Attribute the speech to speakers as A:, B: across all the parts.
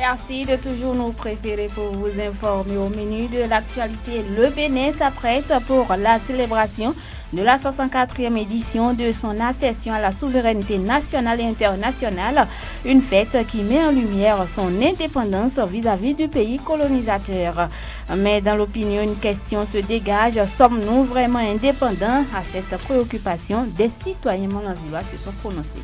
A: Merci de toujours nous préférer pour vous informer. Au menu de l'actualité, le Bénin s'apprête pour la célébration de la 64e édition de son accession à la souveraineté nationale et internationale, une fête qui met en lumière son indépendance vis-à-vis du pays colonisateur. Mais dans l'opinion, une question se dégage, sommes-nous vraiment indépendants? À cette préoccupation, des citoyens molenvillois se sont prononcés.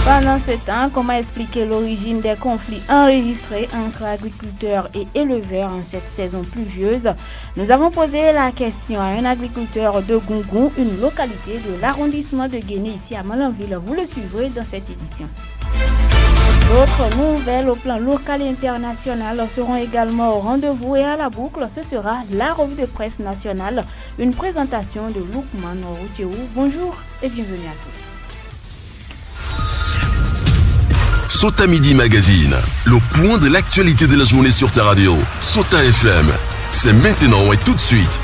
A: Pendant ce temps, comment expliquer l'origine des conflits enregistrés entre agriculteurs et éleveurs en cette saison pluvieuse? Nous avons posé la question à un agriculteur de Gungun, une localité de l'arrondissement de Guéné, ici à Molenville. Vous le suivrez dans cette édition. D'autres nouvelles au plan local et international seront également au rendez-vous et à la boucle. Ce sera la revue de presse nationale, une présentation de Loukman Routiou. Bonjour et bienvenue à tous.
B: Sota Midi Magazine, le point de l'actualité de la journée sur ta radio. Sota FM, c'est maintenant et tout de suite.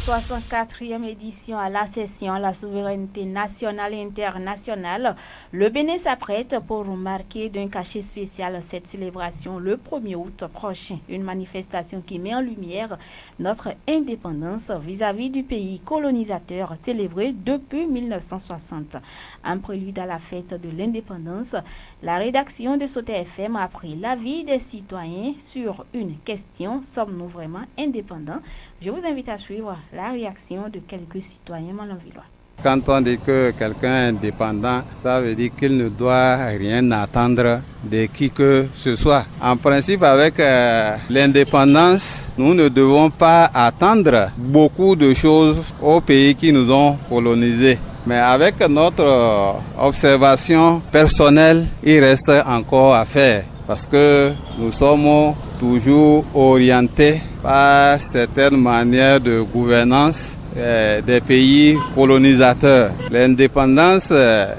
A: 64e édition à l'accession à la souveraineté nationale et internationale. Le Bénin s'apprête pour marquer d'un cachet spécial cette célébration le 1er août prochain. Une manifestation qui met en lumière notre indépendance vis-à-vis du pays colonisateur célébré depuis 1960. En prélude à la fête de l'indépendance, la rédaction de Sota FM a pris l'avis des citoyens sur une question: sommes-nous vraiment indépendants? Je vous invite à suivre la réaction de quelques citoyens molenvillois.
C: Quand on dit que quelqu'un est indépendant, ça veut dire qu'il ne doit rien attendre de qui que ce soit. En principe, avec l'indépendance, nous ne devons pas attendre beaucoup de choses aux pays qui nous ont colonisés. Mais avec notre observation personnelle, il reste encore à faire. Parce que nous sommes toujours orientés par certaines manières de gouvernance des pays colonisateurs. L'indépendance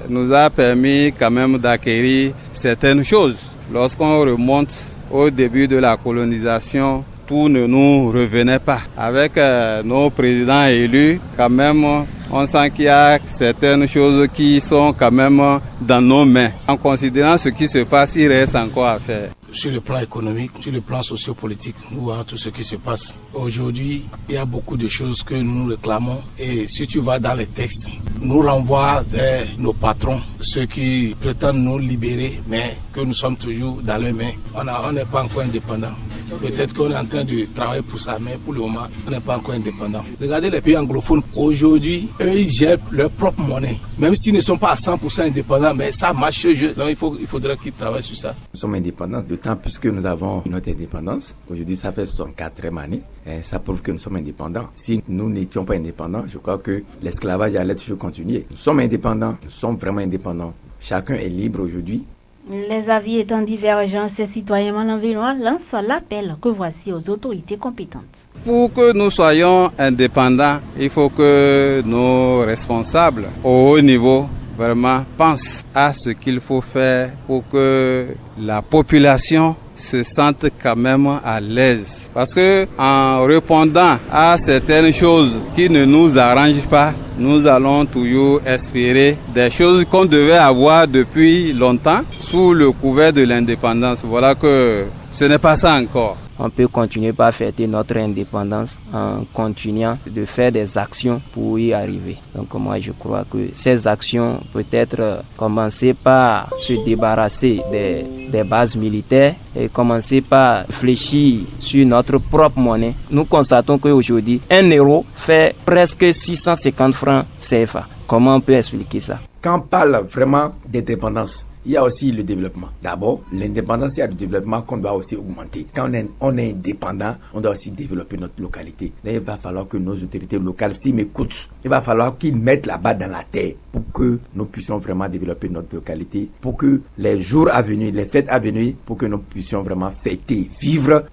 C: nous a permis quand même d'acquérir certaines choses. Lorsqu'on remonte au début de la colonisation, tout ne nous revenait pas. Avec nos présidents élus, quand même, on sent qu'il y a certaines choses qui sont quand même dans nos mains. En considérant ce qui se passe, il reste encore à faire.
D: Sur le plan économique, sur le plan sociopolitique, nous voyons tout ce qui se passe. Aujourd'hui, il y a beaucoup de choses que nous réclamons. Et si tu vas dans les textes, nous renvoient vers nos patrons, ceux qui prétendent nous libérer, mais que nous sommes toujours dans leurs mains. On n'est pas encore indépendant. Peut-être qu'on est en train de travailler pour ça, mais pour le moment, on n'est pas encore indépendant. Regardez les pays anglophones. Aujourd'hui, eux, ils gèrent leur propre monnaie. Même s'ils ne sont pas à 100% indépendants, mais ça marche chez eux. Donc, il faudrait qu'ils travaillent sur ça.
E: Nous sommes indépendants, d'autant plus que nous avons notre indépendance. Aujourd'hui, ça fait 64e année. Et ça prouve que nous sommes indépendants. Si nous n'étions pas indépendants, je crois que l'esclavage allait toujours continuer. Nous sommes indépendants. Nous sommes vraiment indépendants. Chacun est libre aujourd'hui.
A: Les avis étant divergents, ces citoyens molenvillois lancent l'appel que voici aux autorités compétentes.
C: Pour que nous soyons indépendants, il faut que nos responsables au haut niveau vraiment pensent à ce qu'il faut faire pour que la population se sente quand même à l'aise. Parce que en répondant à certaines choses qui ne nous arrangent pas, nous allons toujours espérer des choses qu'on devait avoir depuis longtemps sous le couvert de l'indépendance. Voilà que ce n'est pas ça encore.
F: On peut continuer par fêter notre indépendance en continuant de faire des actions pour y arriver. Donc moi je crois que ces actions peut-être commencer par se débarrasser des bases militaires et commencer par réfléchir sur notre propre monnaie. Nous constatons qu'aujourd'hui, 1 euro fait presque 650 francs CFA. Comment on peut expliquer ça?
E: Quand on parle vraiment d'indépendance, il y a aussi le développement. D'abord, l'indépendance, il y a le développement qu'on doit aussi augmenter. Quand on est indépendant, on doit aussi développer notre localité. Là, il va falloir que nos autorités locales s'y m'écoutent. Il va falloir qu'ils mettent la balle dans la terre pour que nous puissions vraiment développer notre localité, pour que les jours à venir, les fêtes à venir, pour que nous puissions vraiment vivre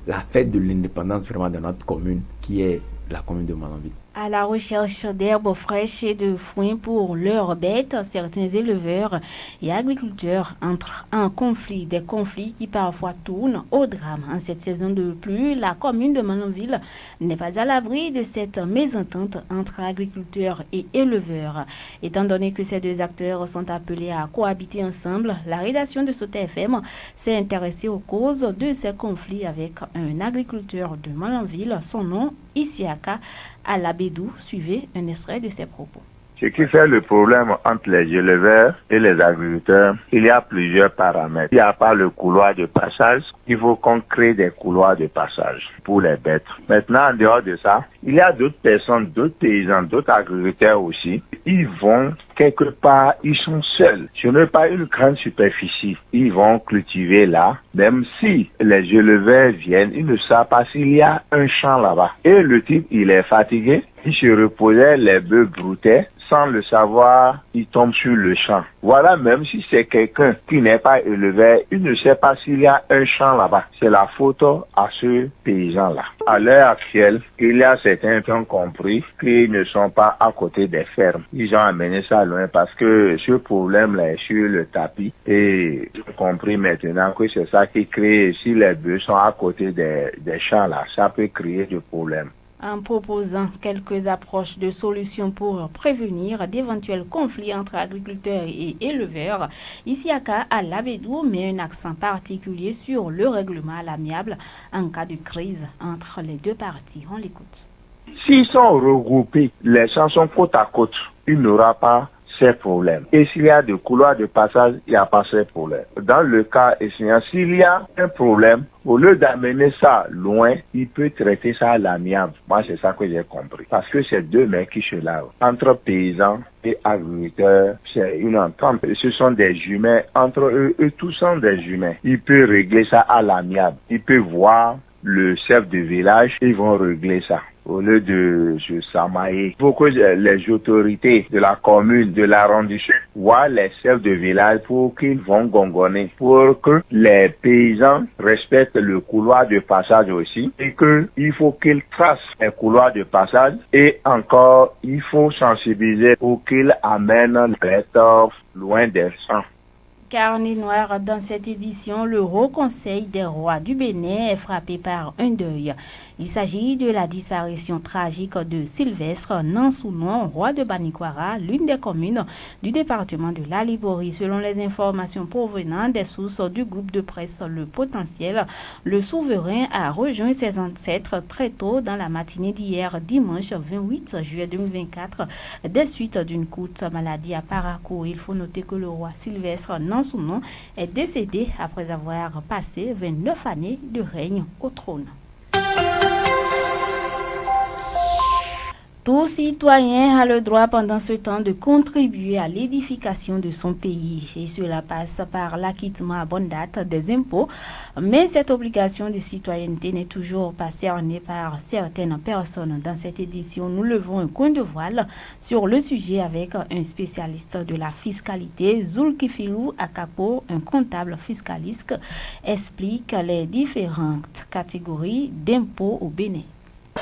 E: la fête de l'indépendance vraiment dans notre commune, qui est la commune de Molenville.
A: À la recherche d'herbes fraîches et de foin pour leurs bêtes, certains éleveurs et agriculteurs entrent en conflit, des conflits qui parfois tournent au drame. En cette saison de pluie, la commune de Malanville n'est pas à l'abri de cette mésentente entre agriculteurs et éleveurs. Étant donné que ces deux acteurs sont appelés à cohabiter ensemble, la rédaction de Sota FM s'est intéressée aux causes de ces conflits avec un agriculteur de Malanville, son nom Isiaka Alabedou. Suivez un extrait de ses propos.
G: Ce qui fait le problème entre les éleveurs et les agriculteurs, il y a plusieurs paramètres. Il n'y a pas le couloir de passage. Il faut qu'on crée des couloirs de passage pour les bêtes. Maintenant, en dehors de ça, il y a d'autres personnes, d'autres paysans, d'autres agriculteurs aussi. Ils vont quelque part, ils sont seuls. Ce n'est pas une grande superficie. Ils vont cultiver là, même si les éleveurs viennent, ils ne savent pas s'il y a un champ là-bas. Et le type, il est fatigué, il se reposait, les bœufs broutaient. Sans le savoir, il tombe sur le champ. Voilà, même si c'est quelqu'un qui n'est pas éleveur, il ne sait pas s'il y a un champ là-bas. C'est la faute à ce paysan-là. À l'heure actuelle, il y a certains qui ont compris qu'ils ne sont pas à côté des fermes. Ils ont amené ça loin parce que ce problème-là est sur le tapis. Et j'ai compris maintenant que c'est ça qui crée, si les bœufs sont à côté des champs là, ça peut créer des problèmes.
A: En proposant quelques approches de solutions pour prévenir d'éventuels conflits entre agriculteurs et éleveurs, Isiaka Alabedou met un accent particulier sur le règlement à l'amiable en cas de crise entre les deux parties. On l'écoute.
G: S'ils sont regroupés, les champs sont côte à côte, il n'y aura pas ces problèmes. Et s'il y a des couloirs de passage, il n'y a pas ces problèmes. Dans le cas échéant, s'il y a un problème, au lieu d'amener ça loin, il peut traiter ça à l'amiable. Moi, c'est ça que j'ai compris. Parce que c'est deux mecs qui se lavent. Entre paysans et agriculteurs, c'est une entente. Ce sont des humains. Entre eux tous sont des humains. Il peut régler ça à l'amiable. Il peut voir le chef de village, ils vont régler ça. Au lieu de se samailler, il faut que les autorités de la commune, de l'arrondissement, voient les chefs de village pour qu'ils vont gongonner, pour que les paysans respectent le couloir de passage aussi, et qu'il faut qu'ils tracent un couloir de passage, et encore, il faut sensibiliser pour qu'ils amènent les torts loin des champs.
A: Carnet noir dans cette édition, le Haut Conseil des rois du Bénin est frappé par un deuil. Il s'agit de la disparition tragique de Sylvestre Nansounon, roi de Banikwara, l'une des communes du département de la Liborie. Selon les informations provenant des sources du groupe de presse Le Potentiel, le souverain a rejoint ses ancêtres très tôt dans la matinée d'hier, dimanche 28 juillet 2024, des suites d'une courte maladie à Parakou. Il faut noter que le roi Sylvestre Nansounon est décédé après avoir passé 29 années de règne au trône. Tout citoyen a le droit pendant ce temps de contribuer à l'édification de son pays et cela passe par l'acquittement à bonne date des impôts. Mais cette obligation de citoyenneté n'est toujours pas cernée par certaines personnes. Dans cette édition, nous levons un coin de voile sur le sujet avec un spécialiste de la fiscalité, Zulkifilou Akapo, un comptable fiscaliste, explique les différentes catégories d'impôts au Bénin.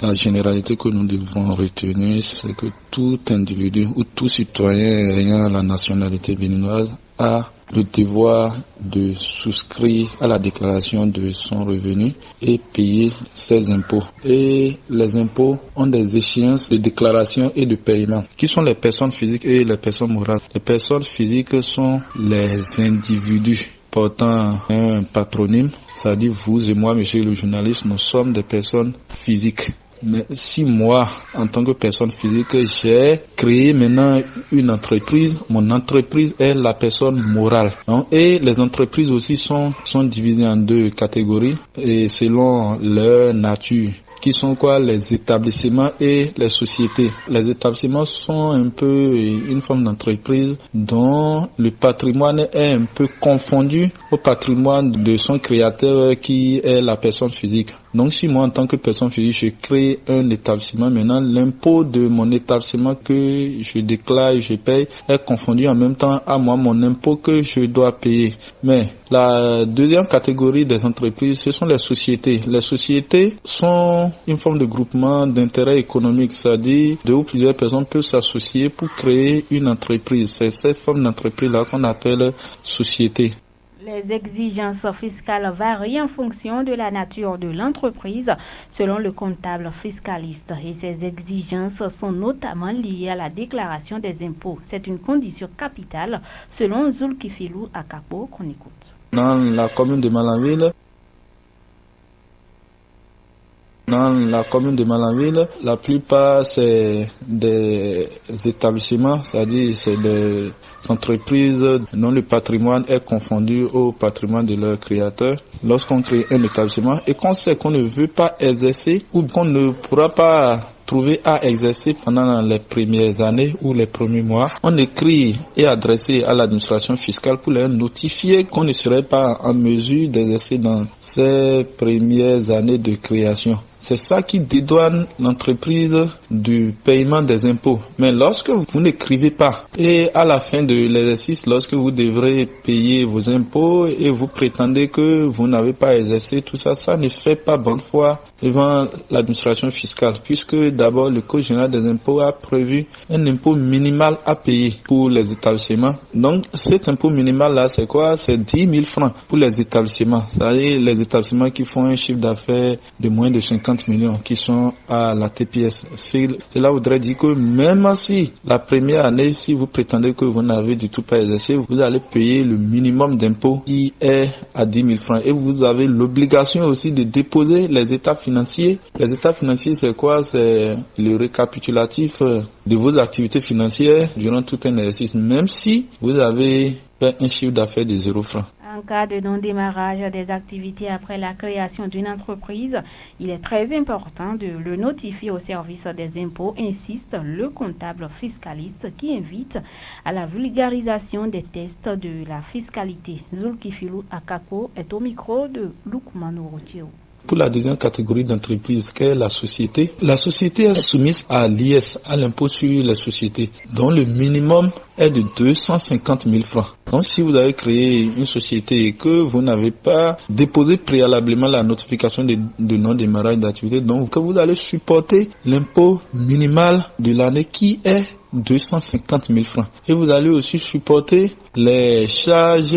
H: La généralité que nous devons retenir, c'est que tout individu ou tout citoyen ayant la nationalité béninoise a le devoir de souscrire à la déclaration de son revenu et payer ses impôts. Et les impôts ont des échéances de déclaration et de paiement. Qui sont les personnes physiques et les personnes morales? Les personnes physiques sont les individus portant un patronyme, c'est-à-dire vous et moi, monsieur le journaliste, nous sommes des personnes physiques. Mais si moi, en tant que personne physique, j'ai créé maintenant une entreprise, mon entreprise est la personne morale. Et les entreprises aussi sont divisées en deux catégories et selon leur nature. Qui sont quoi? Les établissements et les sociétés. Les établissements sont un peu une forme d'entreprise dont le patrimoine est un peu confondu au patrimoine de son créateur qui est la personne physique. Donc si moi en tant que personne physique, je crée un établissement, maintenant l'impôt de mon établissement que je déclare, je paye, est confondu en même temps à moi mon impôt que je dois payer. Mais la deuxième catégorie des entreprises, ce sont les sociétés. Les sociétés sont une forme de groupement d'intérêt économique, c'est-à-dire deux ou plusieurs personnes peuvent s'associer pour créer une entreprise. C'est cette forme d'entreprise-là qu'on appelle société.
A: Les exigences fiscales varient en fonction de la nature de l'entreprise, selon le comptable fiscaliste. Et ces exigences sont notamment liées à la déclaration des impôts. C'est une condition capitale, selon Zulkifilou Akako, qu'on écoute.
H: Dans la commune de Malanville, la plupart c'est des établissements, c'est-à-dire c'est des entreprises dont le patrimoine est confondu au patrimoine de leur créateur. Lorsqu'on crée un établissement et qu'on sait qu'on ne veut pas exercer ou qu'on ne pourra pas trouver à exercer pendant les premières années ou les premiers mois, on écrit et adresse à l'administration fiscale pour leur notifier qu'on ne serait pas en mesure d'exercer dans ces premières années de création. C'est ça qui dédouane l'entreprise du paiement des impôts. Mais lorsque vous n'écrivez pas et à la fin de l'exercice, lorsque vous devrez payer vos impôts et vous prétendez que vous n'avez pas exercé tout ça, ça ne fait pas bonne foi devant l'administration fiscale, puisque d'abord le Code général des impôts a prévu un impôt minimal à payer pour les établissements. Donc cet impôt minimal-là, c'est quoi? C'est 10 000 francs pour les établissements. C'est-à-dire les établissements qui font un chiffre d'affaires de moins de 50 millions qui sont à la TPS. Cela voudrait dire que même si la première année, si vous prétendez que vous n'avez du tout pas exercé, vous allez payer le minimum d'impôt qui est à 10 000 francs. Et vous avez l'obligation aussi de déposer les états financiers. Les états financiers, c'est quoi? C'est le récapitulatif de vos activités financières durant tout un exercice, même si vous avez fait un chiffre d'affaires de 0 francs.
A: En cas de non-démarrage des activités après la création d'une entreprise, il est très important de le notifier au service des impôts, insiste le comptable fiscaliste qui invite à la vulgarisation des tests de la fiscalité. Zulkifilou Akako est au micro de Lukman Orotiou.
H: Pour la deuxième catégorie d'entreprise, qu'est la société est soumise à l'IS, à l'impôt sur les sociétés, dont le minimum est de 250 000 francs. Donc si vous avez créé une société et que vous n'avez pas déposé préalablement la notification de non-démarrage d'activité, donc que vous allez supporter l'impôt minimal de l'année qui est 250 000 francs. Et vous allez aussi supporter les charges,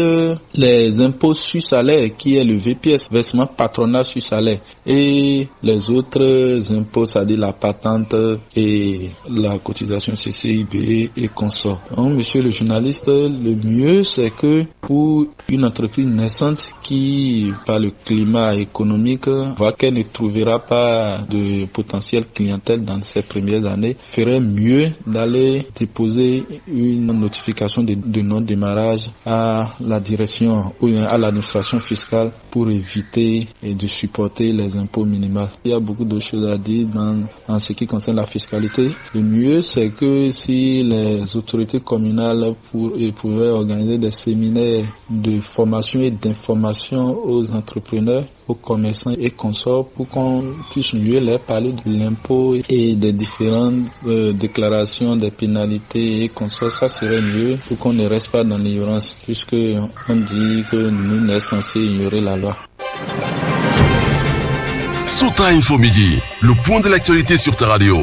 H: les impôts sur salaire qui est le VPS, versement patronal sur salaire, et les autres impôts, c'est-à-dire la patente et la cotisation CCIB et consorts. Donc, monsieur le journaliste, le mieux c'est que pour une entreprise naissante qui, par le climat économique, voit qu'elle ne trouvera pas de potentiel clientèle dans ses premières années, ferait mieux d'aller déposer une notification de non-démarrage à la direction ou à l'administration fiscale pour éviter de supporter les impôts minimaux. Il y a beaucoup de choses à dire en ce qui concerne la fiscalité. Le mieux, c'est que si les autorités communales pouvaient organiser des séminaires de formation et d'information aux entrepreneurs, aux commerçants et consorts pour qu'on puisse mieux leur parler de l'impôt et des différentes déclarations des pénalités et consorts, ça serait mieux pour qu'on ne reste pas dans l'ignorance, puisque on dit que nous sommes censés ignorer la loi.
B: Sota Info Midi, le point de l'actualité sur ta radio.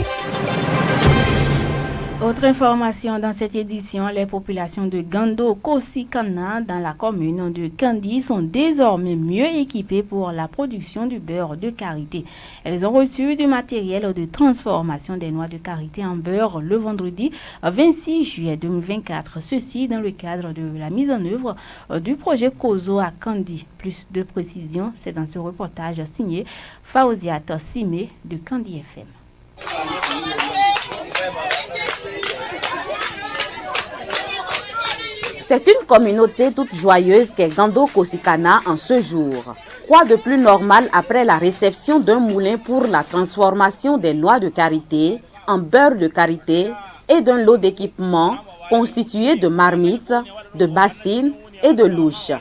A: Autre information dans cette édition, les populations de Gando Kosikana dans la commune de Kandi sont désormais mieux équipées pour la production du beurre de karité. Elles ont reçu du matériel de transformation des noix de karité en beurre le vendredi 26 juillet 2024. Ceci dans le cadre de la mise en œuvre du projet Kozo à Kandi. Plus de précisions, c'est dans ce reportage signé Fauziat Simé de Kandi FM.
I: C'est une communauté toute joyeuse qu'est Gando Kosikana en ce jour. Quoi de plus normal après la réception d'un moulin pour la transformation des noix de karité en beurre de karité et d'un lot d'équipements constitué de marmites, de bassines et de louches.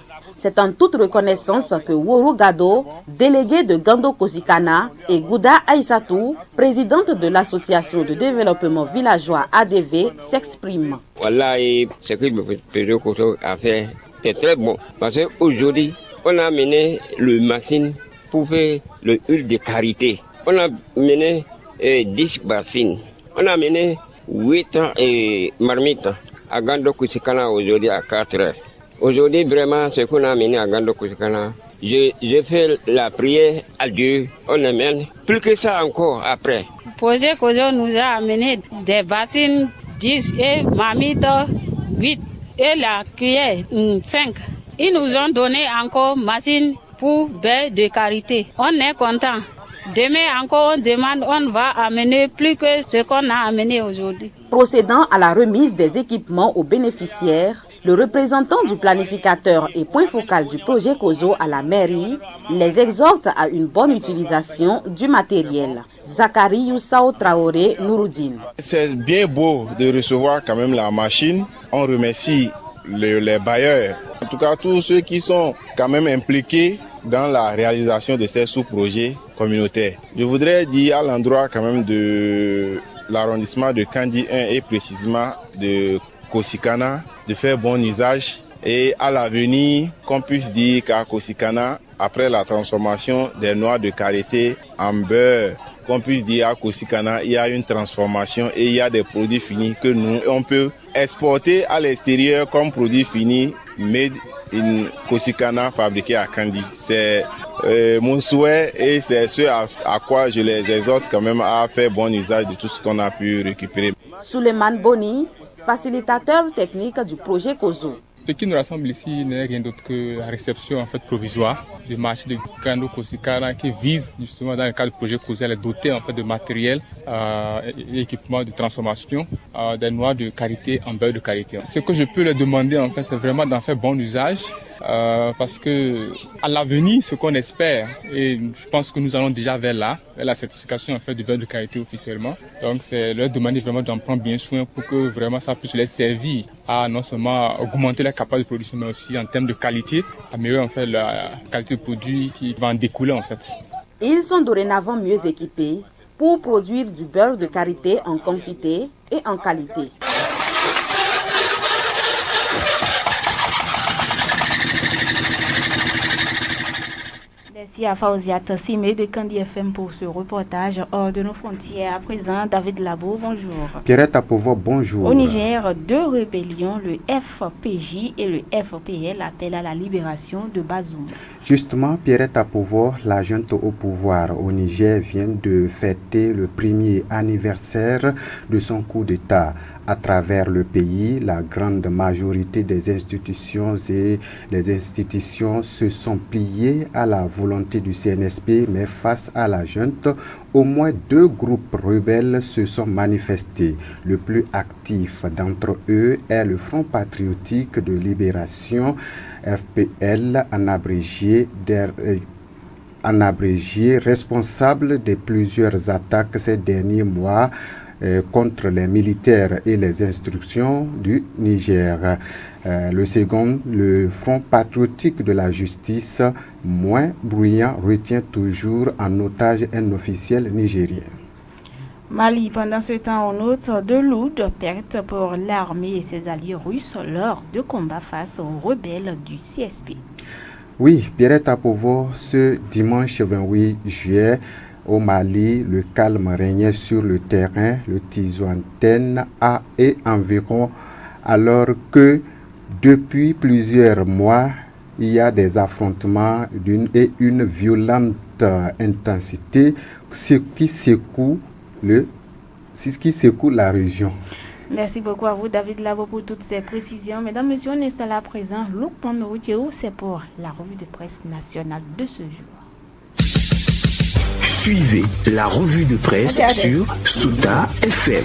I: C'est en toute reconnaissance que Woro Gado, délégué de Gando Kosikana, et Gouda Aïssatou, présidente de l'association de développement villageois ADV, s'expriment.
J: Voilà, ce que le président Koso a fait, c'est très bon. Parce qu'aujourd'hui, on a mené le machine pour faire le huile de karité. On a mené 10 bassines. On a mené 8 marmites à Gando Kosikana aujourd'hui à 4 heures. Aujourd'hui, vraiment, ce qu'on a mené à Gando Kosikana, je fais la prière à Dieu. On amène plus que ça encore après.
K: Le projet Kozo nous a amené des bassines 10 et marmites 8 et la cuillère 5. Ils nous ont donné encore machine pour beurre de karité. On est content. Demain encore on demande, on va amener plus que ce qu'on a amené aujourd'hui.
I: Procédant à la remise des équipements aux bénéficiaires, le représentant du planificateur et point focal du projet Kozo à la mairie les exhorte à une bonne utilisation du matériel. Zachary Youssao Traoré Nouroudine.
L: C'est bien beau de recevoir quand même la machine. On remercie les bailleurs, en tout cas tous ceux qui sont quand même impliqués dans la réalisation de ces sous-projets communautaires. Je voudrais dire à l'endroit quand même de l'arrondissement de Kandi 1 et précisément de Kosikana de faire bon usage et à l'avenir qu'on puisse dire qu'à Kosikana, après la transformation des noix de karité en beurre, qu'on puisse dire à Kosikana, il y a une transformation et il y a des produits finis que nous, on peut exporter à l'extérieur comme produits finis made in Kosikana fabriqués à Kandi. C'est mon souhait et c'est ce à quoi je les exhorte quand même à faire bon usage de tout ce qu'on a pu récupérer.
I: Souleymane Boni, facilitateur technique du projet Kozo.
M: Ce qui nous rassemble ici n'est rien d'autre que la réception en fait provisoire du marché de Gando Kosikana qui vise justement dans le cadre du projet Kozo à les doter en fait de matériel et équipements de transformation des noix de karité en beurre de karité. Ce que je peux leur demander en fait c'est vraiment d'en faire bon usage parce que à l'avenir ce qu'on espère et je pense que nous allons déjà vers la certification en fait du beurre de karité officiellement. Donc c'est leur demander vraiment d'en prendre bien soin pour que vraiment ça puisse les servir à non seulement augmenter la capacité de production mais aussi en termes de qualité, améliorer en fait la qualité de produit qui va en découler en fait.
I: Ils sont dorénavant mieux équipés pour produire du beurre de karité en quantité et en qualité.
A: Merci à Fauziat Simé de Kandi FM pour ce reportage hors de nos frontières. À présent, David Labo, bonjour.
N: Pierrette Apovo, bonjour.
A: Au Niger, 2 rébellions, le FPJ et le FPL, appellent à la libération de Bazoum.
N: Justement, Pierrette Apovo, la junte au pouvoir au Niger, vient de fêter le premier anniversaire de son coup d'État. À travers le pays, la grande majorité des institutions et les institutions se sont pliées à la volonté du CNSP, mais face à la junte, au moins 2 groupes rebelles se sont manifestés. Le plus actif d'entre eux est le Front patriotique de libération, FPL, en abrégé, responsable de plusieurs attaques ces derniers mois contre les militaires et les instructions du Niger. Le second, le Front patriotique de la justice, moins bruyant, retient toujours en otage un officiel nigérien.
A: Mali, pendant ce temps, on note de lourdes pertes pour l'armée et ses alliés russes lors de combats face aux rebelles du CSP.
N: Oui, Pierrette Apovo, ce dimanche 28 juillet, au Mali, le calme régnait sur le terrain, le Tizoantène et environ, alors que depuis plusieurs mois, il y a des affrontements une violente intensité, ce qui secoue la région.
A: Merci beaucoup à vous, David Labo, pour toutes ces précisions. Mesdames, Messieurs, on est là à présent. Luc Pondoroutiou, c'est pour la revue de presse nationale de ce jour.
O: Suivez la revue de presse sur Souta FM.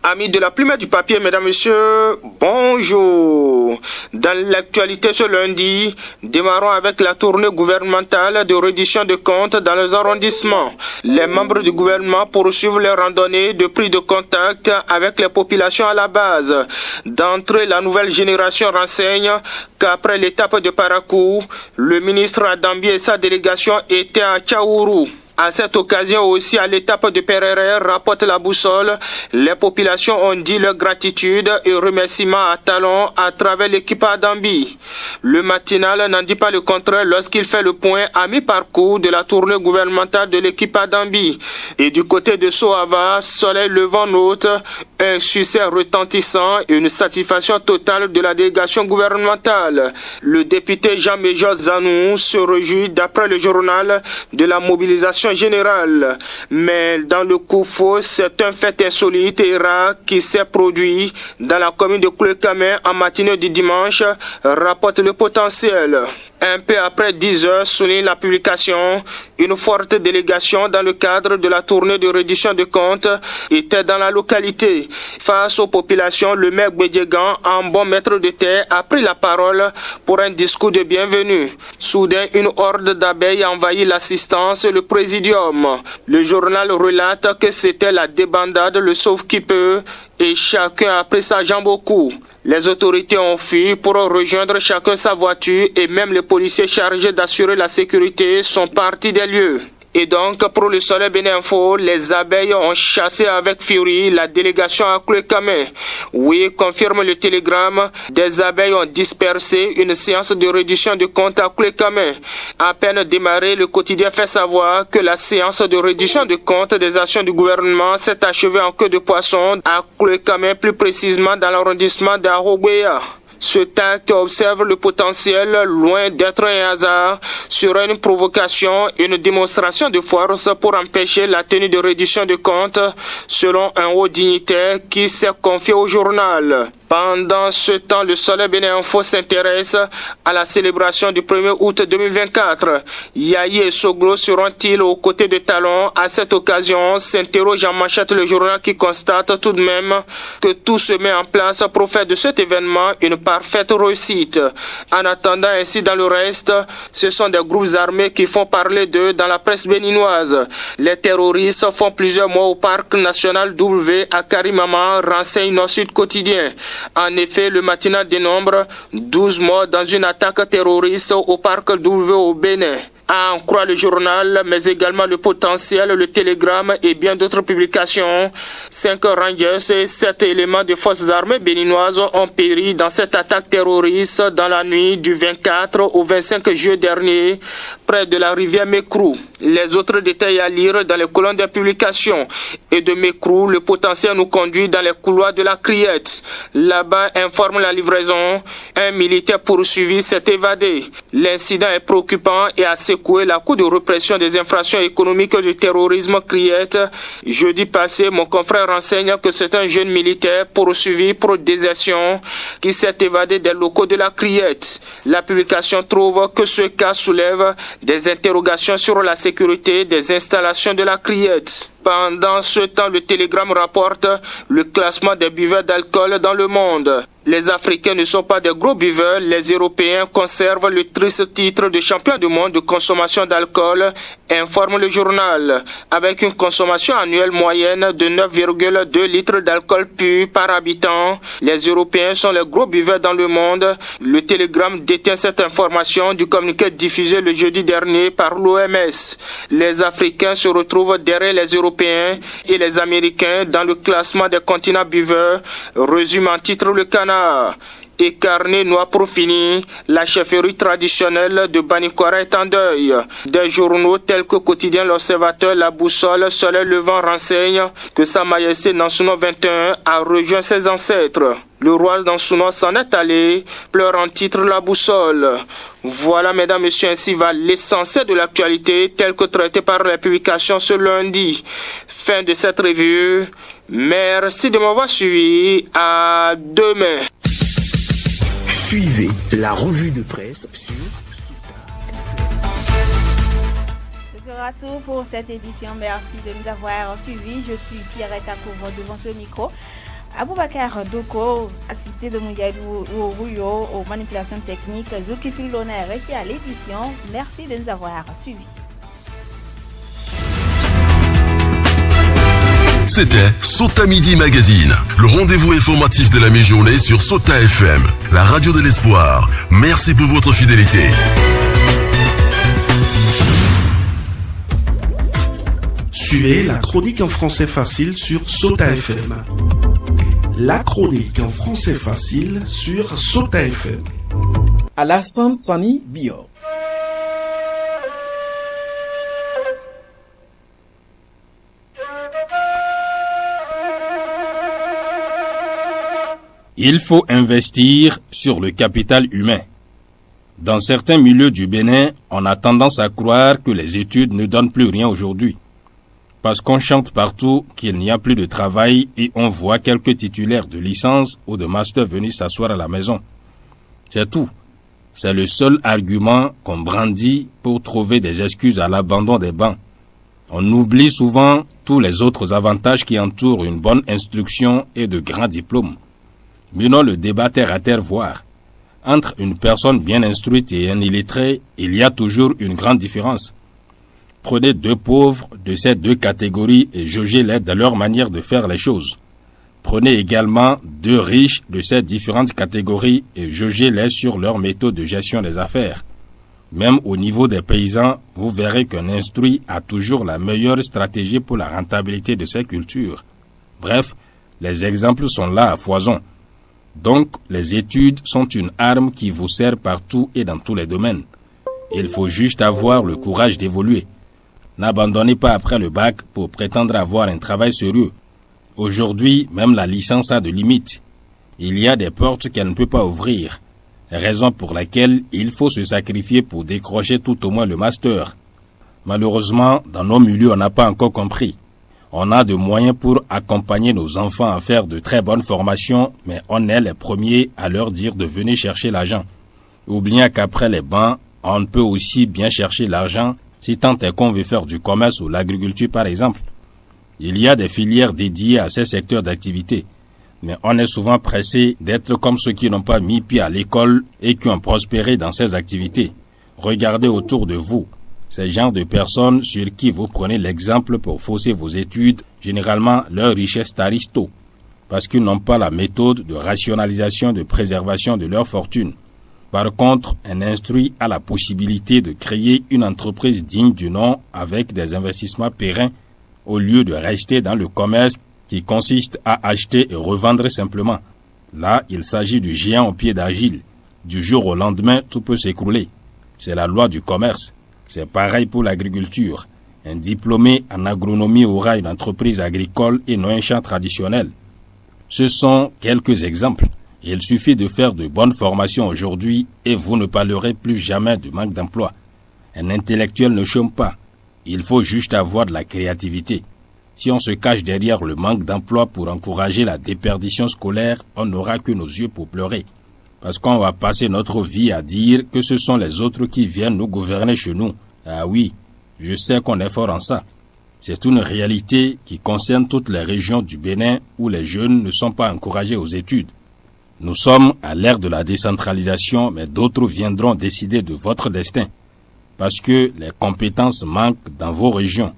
O: Amis de la plume et du papier, mesdames, messieurs, bonjour. Dans l'actualité ce lundi, démarrons avec la tournée gouvernementale de reddition de comptes dans les arrondissements. Les membres du gouvernement poursuivent les randonnées de prise de contact avec les populations à la base. D'entrée, la nouvelle génération renseigne qu'après l'étape de Parakou, le ministre Adambi et sa délégation étaient à Tchaourou. À cette occasion aussi, à l'étape de Perere, rapporte la boussole, les populations ont dit leur gratitude et remerciements à talons à travers l'équipe Adambi. Le matinal n'en dit pas le contraire lorsqu'il fait le point à mi-parcours de la tournée gouvernementale de l'équipe Adambi. Et du côté de Soava, soleil levant note, un succès retentissant et une satisfaction totale de la délégation gouvernementale. Le député Jean-Méjor Zanou se réjouit d'après le journal de la mobilisation générale. Mais dans le coup faux, c'est un fait insolite et rare qui s'est produit dans la commune de Koulekame en matinée du dimanche, rapporte le potentiel. Un peu après 10 heures, souligne la publication, une forte délégation dans le cadre de la tournée de reddition de comptes était dans la localité. Face aux populations, le maire Gwedjegan, en bon maître de terre, a pris la parole pour un discours de bienvenue. Soudain, une horde d'abeilles envahit l'assistance et le présidium. Le journal relate que c'était la débandade, le sauve-qui-peut, et chacun a pris sa jambe au cou. Les autorités ont fui pour rejoindre chacun sa voiture et même les policiers chargés d'assurer la sécurité sont partis des lieux. Et donc, pour le Soleil Béninfo, les abeilles ont chassé avec furie la délégation à Koulekame. Oui, confirme le télégramme, des abeilles ont dispersé une séance de reddition de comptes à Koulekame. À peine démarré, le quotidien fait savoir que la séance de reddition de comptes des actions du gouvernement s'est achevée en queue de poisson à Koulekame, plus précisément dans l'arrondissement d'Arogweya. Ce acte observe le potentiel, loin d'être un hasard, sera une provocation et une démonstration de force pour empêcher la tenue de reddition de comptes, selon un haut dignitaire qui s'est confié au journal. Pendant ce temps, le Soleil Béninfo s'intéresse à la célébration du 1er août 2024. Yahi et Soglo seront-ils aux côtés de Talon à cette occasion? S'interroge en manchette le journal qui constate tout de même que tout se met en place pour faire de cet événement une parfaite réussite. En attendant ainsi dans le reste, ce sont des groupes armés qui font parler d'eux dans la presse béninoise. Les terroristes font plusieurs mois au parc national W à Karimama, renseigne Nord Sud Quotidien. En effet, le matinal dénombre 12 morts dans une attaque terroriste au parc W au Bénin. À en croire le journal, mais également le potentiel, le télégramme et bien d'autres publications. 5 rangers et 7 éléments des forces armées béninoises ont péri dans cette attaque terroriste dans la nuit du 24 au 25 juillet dernier, près de la rivière Mekrou. Les autres détails à lire dans les colonnes des publications. Et de Mekrou, le potentiel nous conduit dans les couloirs de la Criette. Là-bas, informe la livraison, un militaire poursuivi s'est évadé. L'incident est préoccupant et a secoué la Cour de répression des infractions économiques du terrorisme Criette. Jeudi passé, mon confrère renseigne que c'est un jeune militaire poursuivi pour désertion qui s'est évadé des locaux de la Criette. La publication trouve que ce cas soulève des interrogations sur la sécurité des installations de la Criette. Pendant ce temps, le télégramme rapporte le classement des buveurs d'alcool dans le monde. Les Africains ne sont pas des gros buveurs, les Européens conservent le triste titre de champion du monde de consommation d'alcool, informe le journal. Avec une consommation annuelle moyenne de 9,2 litres d'alcool pur par habitant, les Européens sont les gros buveurs dans le monde. Le télégramme détient cette information du communiqué diffusé le jeudi dernier par l'OMS. Les Africains se retrouvent derrière les Européens et les Américains dans le classement des continents buveurs, résume en titre le Canada. Et carnet noir pour finir, la chefferie traditionnelle de Banikwara est en deuil. Des journaux tels que Quotidien L'Observateur, La Boussole, Soleil Levant renseignent que Sa Majesté Nansouno 21 a rejoint ses ancêtres. Le roi Nansouno s'en est allé, pleure en titre La Boussole. Voilà, mesdames, messieurs, ainsi va l'essentiel de l'actualité tel que traité par les publications ce lundi. Fin de cette revue. Merci de m'avoir suivi. À demain.
P: Suivez la revue de presse sur
A: Ce sera tout pour cette édition. Merci de nous avoir suivis. Je suis Pierrette Akouvo devant ce micro. Aboubakar Doko, assisté de Moudjahidou Rouyo aux manipulations techniques, Zoukifil Loner ici à l'édition. Merci de nous avoir suivis.
B: C'était Sota Midi Magazine, le rendez-vous informatif de la mi-journée sur Sota FM, la radio de l'espoir. Merci pour votre fidélité.
Q: Suivez la chronique en français facile sur Sota FM. La chronique en français facile sur Sota FM.
R: Alassane Sani Bio.
S: Il faut investir sur le capital humain. Dans certains milieux du Bénin, on a tendance à croire que les études ne donnent plus rien aujourd'hui. Parce qu'on chante partout qu'il n'y a plus de travail et on voit quelques titulaires de licence ou de master venir s'asseoir à la maison. C'est tout. C'est le seul argument qu'on brandit pour trouver des excuses à l'abandon des bancs. On oublie souvent tous les autres avantages qui entourent une bonne instruction et de grands diplômes. Menons le débat terre à terre voir. Entre une personne bien instruite et un illettré, il y a toujours une grande différence. Prenez deux pauvres de ces deux catégories et jaugez-les dans leur manière de faire les choses. Prenez également deux riches de ces différentes catégories et jaugez-les sur leur méthode de gestion des affaires. Même au niveau des paysans, vous verrez qu'un instruit a toujours la meilleure stratégie pour la rentabilité de ses cultures. Bref, les exemples sont là à foison. Donc, les études sont une arme qui vous sert partout et dans tous les domaines. Il faut juste avoir le courage d'évoluer. N'abandonnez pas après le bac pour prétendre avoir un travail sérieux. Aujourd'hui, même la licence a de limites. Il y a des portes qu'elle ne peut pas ouvrir, raison pour laquelle il faut se sacrifier pour décrocher tout au moins le master. Malheureusement, dans nos milieux, on n'a pas encore compris. On a de moyens pour accompagner nos enfants à faire de très bonnes formations, mais on est les premiers à leur dire de venir chercher l'argent. Oubliant qu'après les bancs, on peut aussi bien chercher l'argent si tant est qu'on veut faire du commerce ou l'agriculture par exemple. Il y a des filières dédiées à ces secteurs d'activité, mais on est souvent pressé d'être comme ceux qui n'ont pas mis pied à l'école et qui ont prospéré dans ces activités. Regardez autour de vous. Ces genres de personnes sur qui vous prenez l'exemple pour fausser vos études, généralement leur richesse aristo, parce qu'ils n'ont pas la méthode de rationalisation de préservation de leur fortune. Par contre, un instruit a la possibilité de créer une entreprise digne du nom avec des investissements pérennes au lieu de rester dans le commerce qui consiste à acheter et revendre simplement. Là, il s'agit du géant au pied d'argile. Du jour au lendemain, tout peut s'écrouler. C'est la loi du commerce. C'est pareil pour l'agriculture. Un diplômé en agronomie aura une entreprise agricole et non un champ traditionnel. Ce sont quelques exemples. Il suffit de faire de bonnes formations aujourd'hui et vous ne parlerez plus jamais de manque d'emploi. Un intellectuel ne chôme pas. Il faut juste avoir de la créativité. Si on se cache derrière le manque d'emploi pour encourager la déperdition scolaire, on n'aura que nos yeux pour pleurer. Parce qu'on va passer notre vie à dire que ce sont les autres qui viennent nous gouverner chez nous. Ah oui, je sais qu'on est fort en ça. C'est une réalité qui concerne toutes les régions du Bénin où les jeunes ne sont pas encouragés aux études. Nous sommes à l'ère de la décentralisation, mais d'autres viendront décider de votre destin. Parce que les compétences manquent dans vos régions.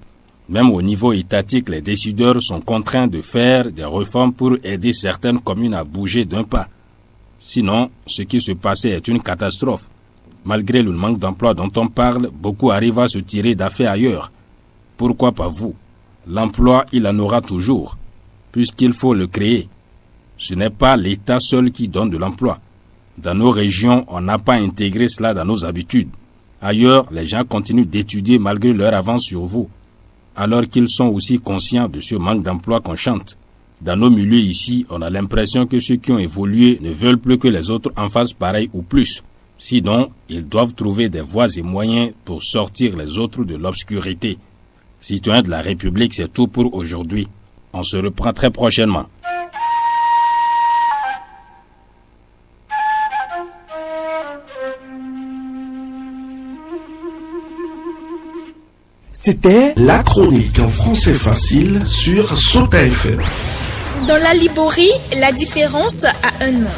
S: Même au niveau étatique, les décideurs sont contraints de faire des réformes pour aider certaines communes à bouger d'un pas. Sinon, ce qui se passait est une catastrophe. Malgré le manque d'emploi dont on parle, beaucoup arrivent à se tirer d'affaires ailleurs. Pourquoi pas vous? L'emploi, il en aura toujours, puisqu'il faut le créer. Ce n'est pas l'État seul qui donne de l'emploi. Dans nos régions, on n'a pas intégré cela dans nos habitudes. Ailleurs, les gens continuent d'étudier malgré leur avance sur vous, alors qu'ils sont aussi conscients de ce manque d'emploi qu'on chante. Dans nos milieux ici, on a l'impression que ceux qui ont évolué ne veulent plus que les autres en fassent pareil ou plus. Sinon, ils doivent trouver des voies et moyens pour sortir les autres de l'obscurité. Citoyens de la République, c'est tout pour aujourd'hui. On se reprend très prochainement.
Q: C'était la chronique en français facile sur Sota FM.
T: Dans la Liborie, la différence a un nom.